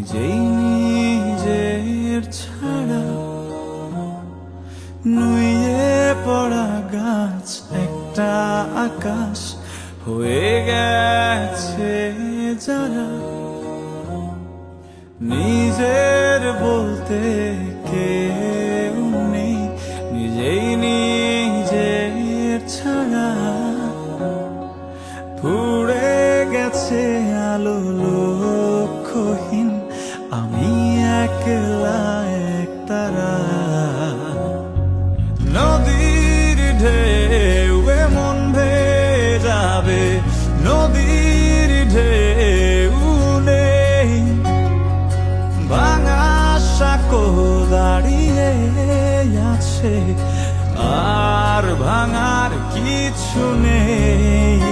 নিজেই নিজের ছাড়া নুয়ে পড়া গাছ একটা আকাশ হয়ে গেছে যারা নিজের বলতে কেউ নেই নিজেই নিজের ছাড়া পুড়ে গেছে আলো লক্ষ্যহীন আমি একলা এক তারা নদীর ঢেউ মন ভেজাবে নদীর ঢেউ নেই ভাঙা সাঁকো দাঁড়িয়ে আছে আর ভাঙার কিছু নেই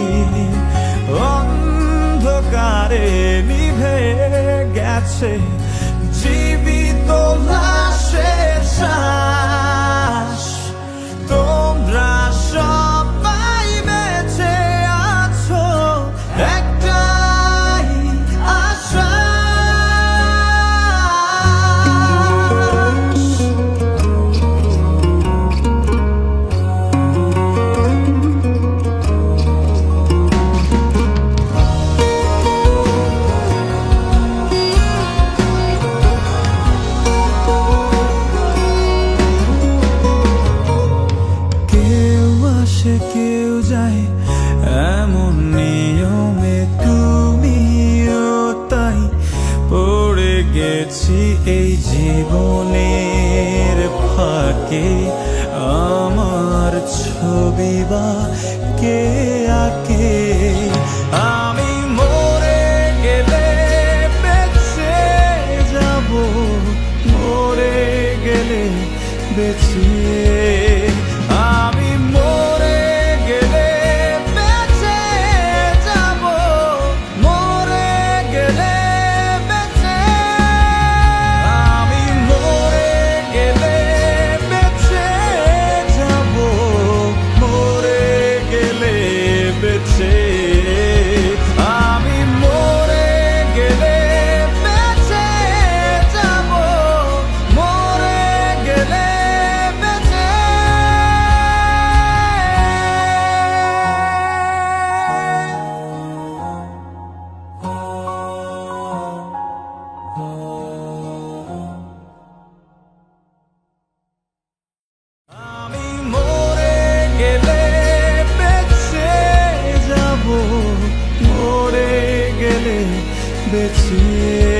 অন্ধকারে নিভে গেছে জীবিত লাশের শ্বাস তোমরা সবাই বেঁচে আছো একটাই আশা কেউ যায় এমন নিয়মে তুমিও তাই পড়ে গেছি এই জীবনের ফাঁকে আমার ছবি বা কে আঁকে আমি মরে গেলে বেঁচে যাব মরে গেলে বেঁচে বেঁচে